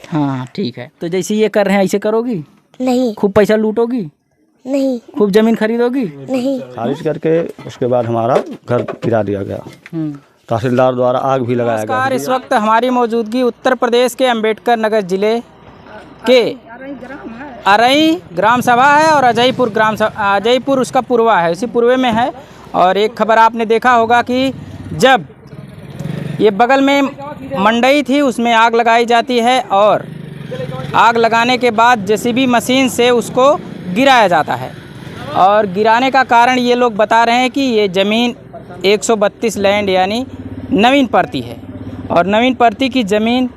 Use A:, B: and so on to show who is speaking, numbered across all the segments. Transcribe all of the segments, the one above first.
A: हाँ ठीक है। तो जैसे ये कर रहे हैं ऐसे करोगी?
B: नहीं।
A: खूब पैसा लूटोगी?
B: नहीं।
A: खूब जमीन खरीदोगी?
B: नहीं।
C: खारिज करके उसके बाद हमारा घर गिरा दिया गया। तहसीलदार द्वारा आग भी लगाया गया।
A: इस वक्त हमारी मौजूदगी उत्तर प्रदेश के अंबेडकर नगर जिले के अरई ग्राम सभा है और अजयपुर उसका पूर्वा है, उसी पूर्वे में है। और एक खबर आपने देखा होगा कि जब ये बगल में मंडई थी उसमें आग लगाई जाती है और आग लगाने के बाद जेसीबी मशीन से उसको गिराया जाता है। और गिराने का कारण ये लोग बता रहे हैं कि ये ज़मीन 132 लैंड यानी नवीन परती है और नवीन परती की ज़मीन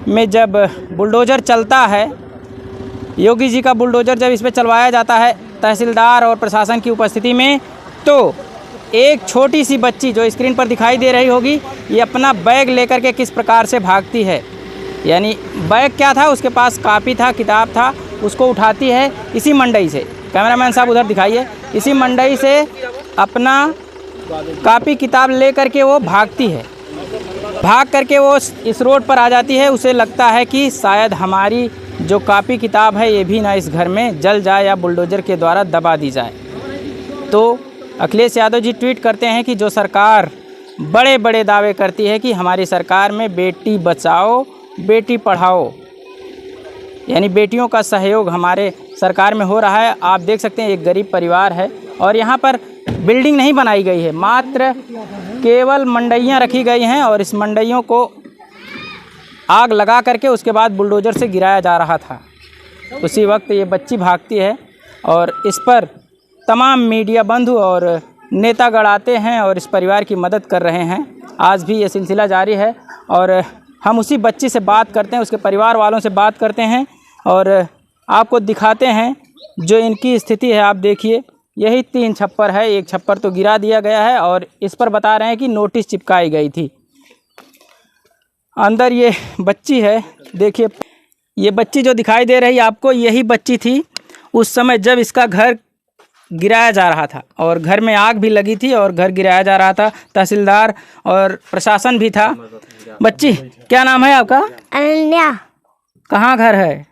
A: में जब बुलडोज़र चलता है, योगी जी का बुलडोज़र जब इस पर चलवाया जाता है तहसीलदार और प्रशासन की उपस्थिति में, तो एक छोटी सी बच्ची जो स्क्रीन पर दिखाई दे रही होगी, ये अपना बैग लेकर के किस प्रकार से भागती है। यानी बैग क्या था, उसके पास कापी था, किताब था, उसको उठाती है इसी मंडई से। कैमरामैन साहब उधर दिखाइए। इसी मंडई से अपना कापी किताब ले करके वो भागती है। भाग करके वो इस रोड पर आ जाती है। उसे लगता है कि शायद हमारी जो कापी किताब है ये भी ना इस घर में जल जाए या बुलडोज़र के द्वारा दबा दी जाए। तो अखिलेश यादव जी ट्वीट करते हैं कि जो सरकार बड़े बड़े दावे करती है कि हमारी सरकार में बेटी बचाओ बेटी पढ़ाओ, यानी बेटियों का सहयोग हमारे सरकार में हो रहा है। आप देख सकते हैं एक गरीब परिवार है और यहाँ पर बिल्डिंग नहीं बनाई गई है, मात्र केवल मंडइयाँ रखी गई हैं और इस मंडइयों को आग लगा करके उसके बाद बुलडोज़र से गिराया जा रहा था। उसी वक्त ये बच्ची भागती है और इस पर तमाम मीडिया बंधु और नेतागण आते हैं और इस परिवार की मदद कर रहे हैं। आज भी ये सिलसिला जारी है और हम उसी बच्ची से बात करते हैं, उसके परिवार वालों से बात करते हैं और आपको दिखाते हैं जो इनकी स्थिति है। आप देखिए, यही 3 छप्पर है, एक छप्पर तो गिरा दिया गया है और इस पर बता रहे हैं कि नोटिस चिपकाई गई थी। अंदर ये बच्ची है, देखिए ये बच्ची जो दिखाई दे रही है आपको, यही बच्ची थी उस समय जब इसका घर गिराया जा रहा था और घर में आग भी लगी थी और घर गिराया जा रहा था। तहसीलदार और प्रशासन भी था। बच्ची क्या नाम है आपका?
B: अनन्या।
A: कहाँ घर है?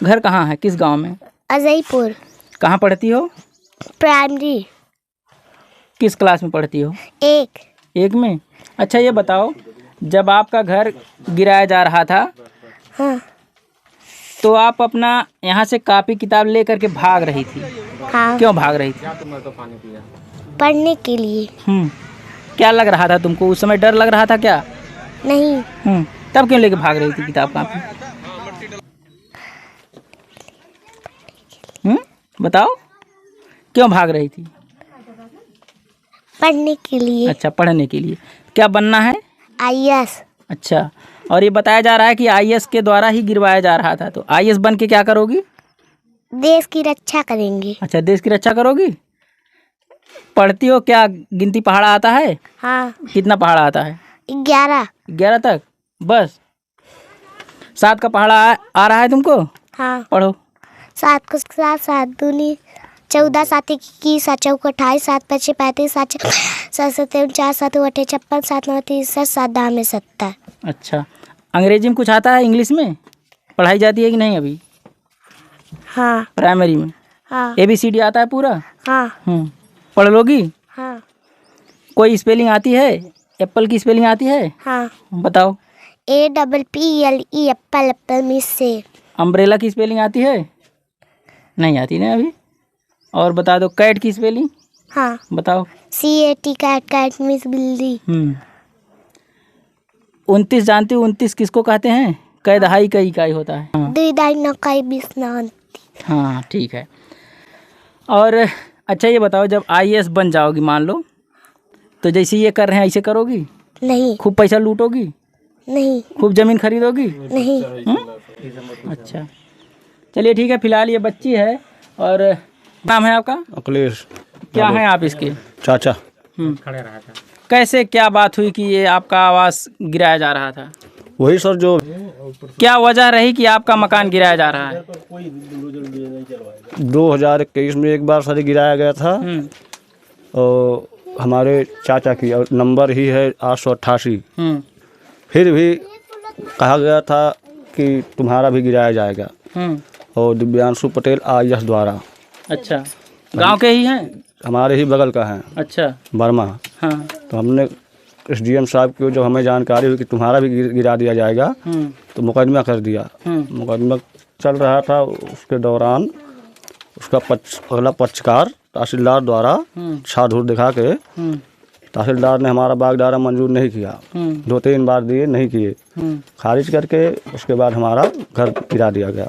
A: घर कहाँ है, किस गांव में?
B: अजयपुर।
A: कहाँ पढ़ती हो?
B: प्राइमरी।
A: किस क्लास में पढ़ती हो?
B: एक
A: में। अच्छा ये बताओ, जब आपका घर गिराया जा रहा था
B: हाँ।
A: तो आप अपना यहाँ से कापी किताब ले करके भाग रही थी।
B: हाँ।
A: क्यों भाग रही थी?
B: पढ़ने के लिए।
A: क्या लग रहा था तुमको उस समय? डर लग रहा था क्या?
B: नहीं।
A: तब क्यों लेके भाग रही थी किताब कापी? बताओ क्यों भाग रही थी?
B: पढ़ने के लिए।
A: अच्छा, पढ़ने के लिए। क्या बनना है?
B: IAS।
A: अच्छा, और ये बताया जा रहा है कि IAS के द्वारा ही गिरवाया जा रहा था, तो IAS बन के क्या करोगी?
B: देश की रक्षा करेंगे।
A: अच्छा, देश की रक्षा करोगी। पढ़ती हो क्या? गिनती पहाड़ा आता है?
B: हाँ।
A: कितना पहाड़ा आता है?
B: 11
A: तक बस? 7 का पहाड़ा आ रहा है तुमको?
B: हाँ।
A: पढ़ो।
B: 7 को 7 दूनी 14, 7 21, 7 चौक 28, 7 5 35, 7 7 7 49, 7 8 56, 7 9 63, 7 10 में 70।
A: अच्छा, अंग्रेजी में कुछ आता है? इंग्लिश में पढ़ाई जाती है कि नहीं अभी?
B: हाँ।
A: प्राइमरी में?
B: हाँ।
A: ABCD आता है पूरा?
B: हाँ।
A: पढ़ लोगी?
B: हाँ।
A: कोई स्पेलिंग आती है? एप्पल की स्पेलिंग आती है?
B: हाँ।
A: बताओ।
B: APPLE एप्पल, एप्पल में से।
A: अम्ब्रेला की स्पेलिंग आती है? नहीं आती ना अभी। और बता दो कैट की स्पेलिंग?
B: हाँ।
A: बताओ।
B: CAT कैट, कैट मीन्स बिल्ली।
A: 29 जानती हूँ? 29 किसको कहते हैं? कै दहाई का इकाई होता है। हाँ ठीक है। और अच्छा ये बताओ, जब IAS बन जाओगी मान लो, तो जैसे ये कर रहे हैं ऐसे करोगी?
B: नहीं।
A: खूब पैसा लूटोगी?
B: नहीं।
A: खूब जमीन खरीदोगी?
B: नहीं।
A: अच्छा चलिए ठीक है। फिलहाल ये बच्ची है। और नाम है आपका?
C: अखिलेश।
A: क्या है आप इसके?
C: चाचा।
A: कैसे क्या बात हुई कि ये आपका आवास गिराया जा रहा था?
C: वही सर, जो
A: क्या वजह रही कि आपका मकान गिराया जा रहा है?
C: 2021 में एक बार सर गिराया गया था और हमारे चाचा की, और नंबर ही है 888। फिर भी कहा गया था कि तुम्हारा भी गिराया जाएगा। और दिव्यांशु पटेल IAS द्वारा।
A: अच्छा, गांव के ही हैं?
C: हमारे ही बगल का है।
A: अच्छा,
C: बर्मा।
A: हाँ।
C: तो हमने SDM साहब को जब हमें जानकारी हुई कि तुम्हारा भी गिरा दिया जाएगा तो मुकदमा कर दिया। मुकदमा चल रहा था, उसके दौरान उसका अगला पक्षकार तहसीलदार द्वारा छाधुर दिखा के तहसीलदार ने हमारा बागडारा मंजूर नहीं किया। 2-3 बार दिए, नहीं किए, खारिज करके उसके बाद हमारा घर गिरा दिया गया।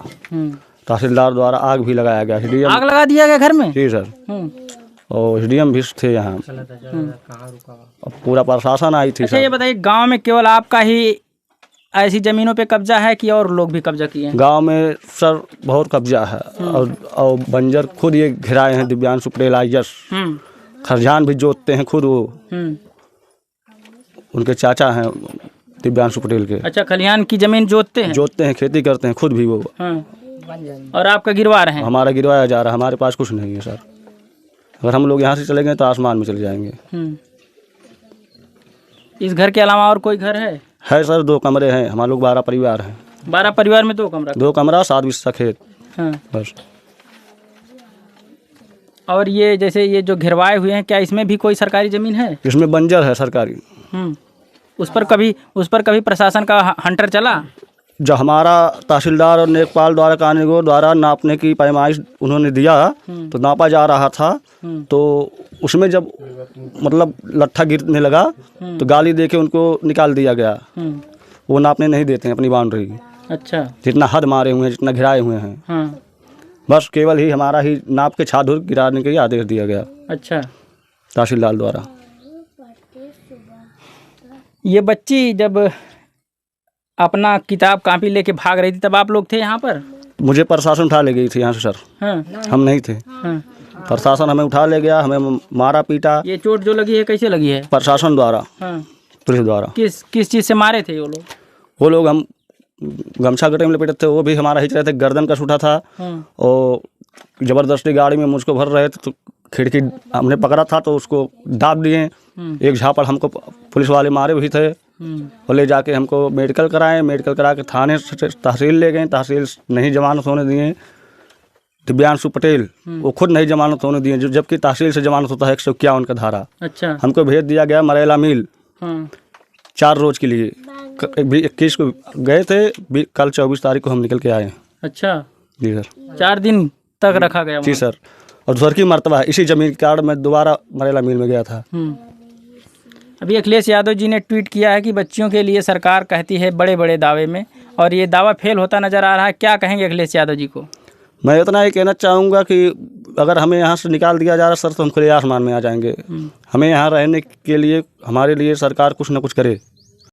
C: तहसीलदार द्वारा आग भी लगाया गया। SDM
A: आग लगा दिया गया घर में?
C: जी सर। और SDM भी थे यहाँ। अब पूरा प्रशासन आई थी।
A: अच्छा, ये बताइए, गांव में केवल आपका ही ऐसी जमीनों पे कब्जा है कि और लोग भी कब्जा किए हैं?
C: गांव में सर बहुत कब्जा है। और बंजर खुद ये घिराए हैं दिव्यांशु पटेल IAS। खरजान भी जोतते हैं खुद वो। उनके चाचा हैं दिव्यांशु पटेल के।
A: अच्छा, खलिहान की जमीन जोतते हैं,
C: खेती करते हैं खुद भी वो।
A: और आपका गिरवा रहे हैं?
C: हमारा गिरवाया जा रहा है। हमारे पास कुछ नहीं है सर। अगर हम लोग यहाँ से चले गए तो आसमान में चले जाएंगे।
A: इस घर के अलावा और कोई घर है?
C: है सर, 2 कमरे हैं। हमारे लोग 12 परिवार हैं।
A: 12 परिवार में 2 कमरा?
C: 2 कमरा 7 बिस्सा खेत। बस।
A: और ये जैसे ये जो घिरवाए हुए हैं, क्या इसमें भी कोई सरकारी जमीन है?
C: इसमें बंजर है सरकारी।
A: उस पर कभी प्रशासन का हंटर चला?
C: जब हमारा तहसीलदार और लेखपाल द्वारा कानूनगो द्वारा नापने की पैमाइश उन्होंने दिया तो नापा जा रहा था, तो उसमें जब मतलब लट्ठा गिरने लगा तो गाली दे के उनको निकाल दिया गया। वो नापने नहीं देते हैं अपनी बाउंड्री।
A: अच्छा,
C: जितना हद मारे हुए हैं, जितना घिराए हुए हैं, बस केवल ही हमारा ही नाप के छाधुर गिराने के लिए आदेश दिया गया।
A: अच्छा,
C: तहसीलदार द्वारा।
A: ये बच्ची जब अपना किताब कापी लेके भाग रही थी तब आप लोग थे यहाँ पर?
C: मुझे प्रशासन उठा ले गई थी यहाँ से सर। हम नहीं थे। प्रशासन हमें उठा ले गया, हमें मारा पीटा।
A: ये चोट जो लगी है कैसे लगी है?
C: प्रशासन द्वारा, पुलिस द्वारा।
A: किस चीज़ से मारे थे वो लोग? हम
C: गमछा गटे में लपेटे थे, वो भी हमारा खींच रहे थे, गर्दन का छूटा था। और ज़बरदस्ती गाड़ी में मुझको भर रहे थे तो खिड़की हमने पकड़ा था तो उसको दाब दिए। एक झापड़ हमको पुलिस वाले मारे भी थे। और ले जाके हमको मेडिकल कराए, मेडिकल करा के थाने तहसील ले गए। तहसील नहीं जमानत होने दिए। दिव्यांशु पटेल वो खुद नहीं जमानत होने दिए, जबकि तहसील से जमानत होता है 151 का धारा।
A: अच्छा,
C: हमको भेज दिया गया मरेला मिल 4 रोज के लिए। 21 को गए थे, कल 24 तारीख को हम निकल के आए।
A: अच्छा
C: जी सर।
A: 4 दिन तक रखा गया?
C: जी सर। और दूसर की मर्तबा है, इसी जमीन के कारण मैं दोबारा मरेला मिल में गया था।
A: अभी अखिलेश यादव जी ने ट्वीट किया है कि बच्चियों के लिए सरकार कहती है बड़े बड़े दावे में, और ये दावा फेल होता नजर आ रहा है। क्या कहेंगे अखिलेश यादव जी को?
C: मैं इतना ही कहना चाहूँगा कि अगर हमें यहाँ से निकाल दिया जा रहा सर तो हम खुले आसमान में आ जाएंगे। हमें यहाँ रहने के लिए हमारे लिए सरकार कुछ न कुछ करे।